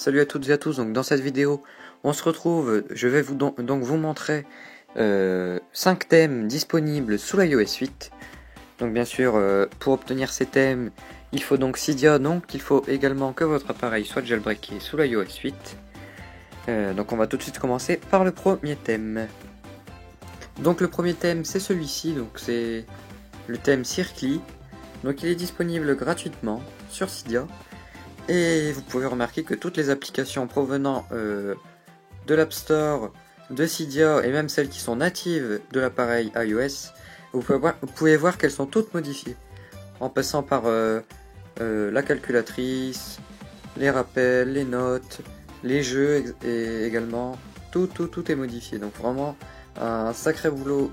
Salut à toutes et à tous, donc dans cette vidéo on se retrouve, je vais donc vous montrer 5 thèmes disponibles sous l'iOS 8. Donc bien sûr pour obtenir ces thèmes il faut donc Cydia, donc il faut également que votre appareil soit jailbreaké sous l'iOS 8. Donc on va tout de suite commencer par le premier thème. Donc le premier thème c'est celui-ci, donc c'est le thème Circly. Donc il est disponible gratuitement sur Cydia. Et vous pouvez remarquer que toutes les applications provenant de l'App Store, de Cydia et même celles qui sont natives de l'appareil iOS, vous pouvez voir qu'elles sont toutes modifiées. En passant par la calculatrice, les rappels, les notes, les jeux et également, tout est modifié. Donc vraiment un sacré boulot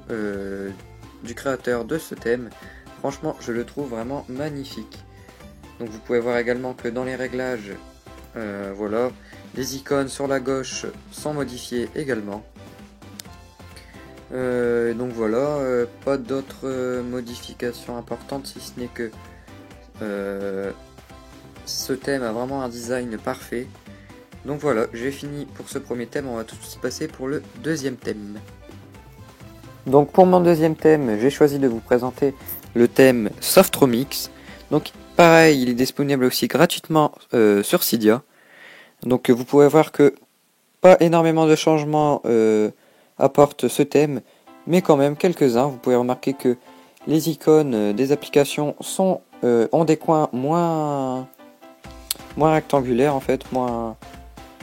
du créateur de ce thème. Franchement, je le trouve vraiment magnifique. Donc vous pouvez voir également que dans les réglages, voilà, les icônes sur la gauche sont modifiées également. Donc voilà, pas d'autres modifications importantes si ce n'est que ce thème a vraiment un design parfait. Donc voilà, j'ai fini pour ce premier thème, on va tout de suite passer pour le deuxième thème. Donc pour mon deuxième thème, j'ai choisi de vous présenter le thème Softromix. Donc pareil, il est disponible aussi gratuitement sur Cydia. Donc vous pouvez voir que pas énormément de changements apporte ce thème, mais quand même quelques-uns. Vous pouvez remarquer que les icônes des applications ont des coins moins rectangulaires en fait,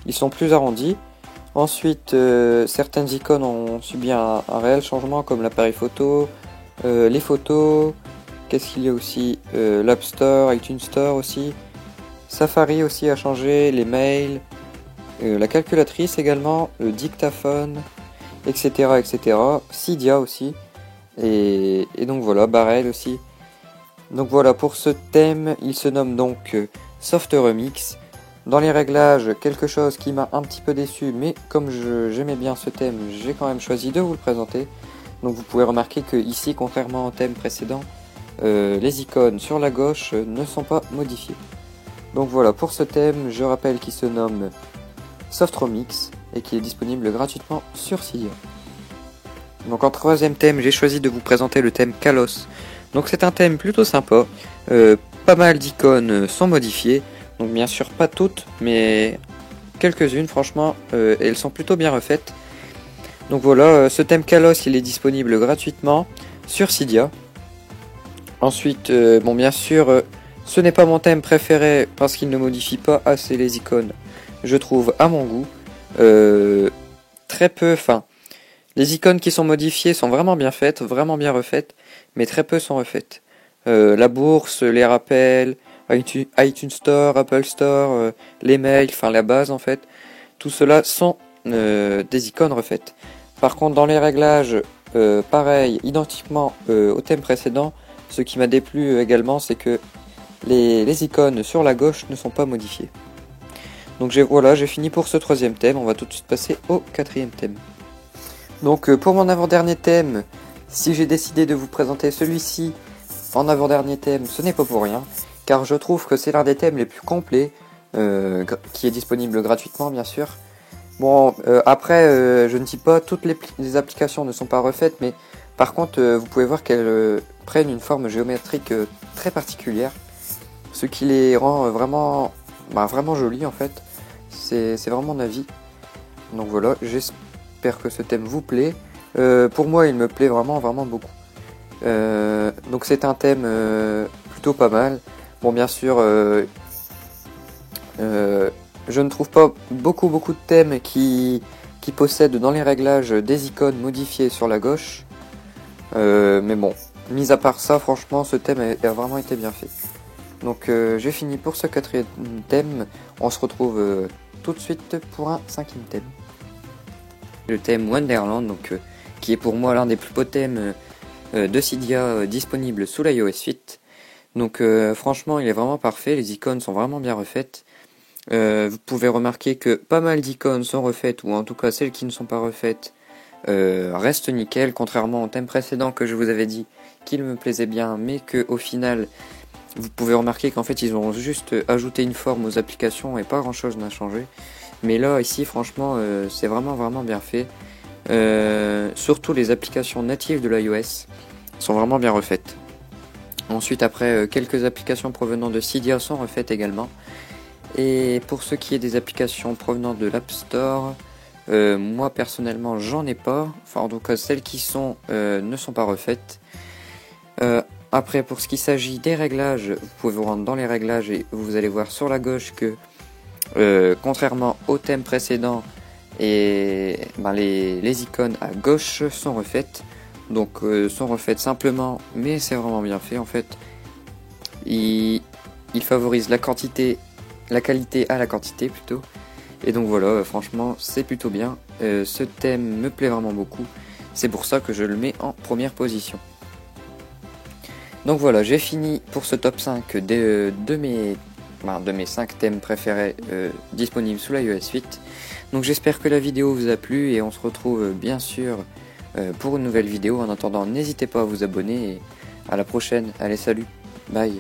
ils sont plus arrondis. Ensuite, certaines icônes ont subi un réel changement comme l'appareil photo, les photos. Qu'est-ce qu'il y a aussi l'App Store, iTunes Store aussi. Safari aussi a changé, les mails, la calculatrice également, le dictaphone, etc. etc. Cydia aussi. Et donc voilà, Barrel aussi. Donc voilà, pour ce thème, il se nomme donc Softromix. Dans les réglages, quelque chose qui m'a un petit peu déçu, mais comme j'aimais bien ce thème, j'ai quand même choisi de vous le présenter. Donc vous pouvez remarquer que ici, contrairement au thème précédent, les icônes sur la gauche ne sont pas modifiées. Donc voilà, pour ce thème, je rappelle qu'il se nomme Softromix et qui est disponible gratuitement sur Cydia. Donc en troisième thème, j'ai choisi de vous présenter le thème Kalos. Donc c'est un thème plutôt sympa, pas mal d'icônes sont modifiées, donc bien sûr pas toutes, mais quelques-unes franchement, elles sont plutôt bien refaites. Donc voilà, ce thème Kalos il est disponible gratuitement sur Cydia. Ensuite, bon bien sûr, ce n'est pas mon thème préféré parce qu'il ne modifie pas assez les icônes, je trouve à mon goût. Très peu, les icônes qui sont modifiées sont vraiment bien faites, vraiment bien refaites, mais très peu sont refaites. La bourse, les rappels, iTunes Store, Apple Store, les mails, la base en fait, tout cela sont des icônes refaites. Par contre, dans les réglages, pareil, identiquement au thème précédent, ce qui m'a déplu également, c'est que les icônes sur la gauche ne sont pas modifiées. Donc voilà, j'ai fini pour ce troisième thème, on va tout de suite passer au quatrième thème. Donc pour mon avant-dernier thème, si j'ai décidé de vous présenter celui-ci en avant-dernier thème, ce n'est pas pour rien, car je trouve que c'est l'un des thèmes les plus complets, qui est disponible gratuitement bien sûr. Bon, après, je ne dis pas toutes les applications ne sont pas refaites, mais par contre, vous pouvez voir qu'elles prennent une forme géométrique très particulière, ce qui les rend vraiment jolies en fait. C'est vraiment mon avis. Donc voilà, j'espère que ce thème vous plaît. Pour moi, il me plaît vraiment beaucoup. Donc c'est un thème plutôt pas mal. Bon, bien sûr, je ne trouve pas beaucoup de thèmes qui possèdent dans les réglages des icônes modifiées sur la gauche. Mais bon, mis à part ça, franchement, ce thème a vraiment été bien fait. Donc j'ai fini pour ce quatrième thème. On se retrouve tout de suite pour un cinquième thème. Le thème Wonderland, donc, qui est pour moi l'un des plus beaux thèmes de Cydia disponible sous l'iOS 8. Donc franchement, il est vraiment parfait. Les icônes sont vraiment bien refaites. Vous pouvez remarquer que pas mal d'icônes sont refaites, ou en tout cas celles qui ne sont pas refaites restent nickel, contrairement au thème précédent que je vous avais dit qu'il me plaisait bien, mais que au final Vous pouvez remarquer qu'en fait ils ont juste ajouté une forme aux applications et pas grand chose n'a changé. Mais là ici franchement c'est vraiment bien fait. Surtout les applications natives de l'iOS sont vraiment bien refaites. Ensuite après quelques applications provenant de Cydia sont refaites également. Et pour ce qui est des applications provenant de l'App Store, moi personnellement j'en ai pas. Enfin en tout cas celles qui sont ne sont pas refaites. Après, pour ce qui s'agit des réglages, vous pouvez vous rendre dans les réglages et vous allez voir sur la gauche que, contrairement au thème précédent, les icônes à gauche sont refaites. Donc, sont refaites simplement, mais c'est vraiment bien fait en fait. Il favorise la qualité à la quantité plutôt. Et donc voilà, franchement, c'est plutôt bien. Ce thème me plaît vraiment beaucoup. C'est pour ça que je le mets en première position. Donc voilà, j'ai fini pour ce top 5 de mes 5 thèmes préférés disponibles sous l'iOS 8. Donc j'espère que la vidéo vous a plu et on se retrouve bien sûr pour une nouvelle vidéo. En attendant, n'hésitez pas à vous abonner et à la prochaine. Allez, salut, bye.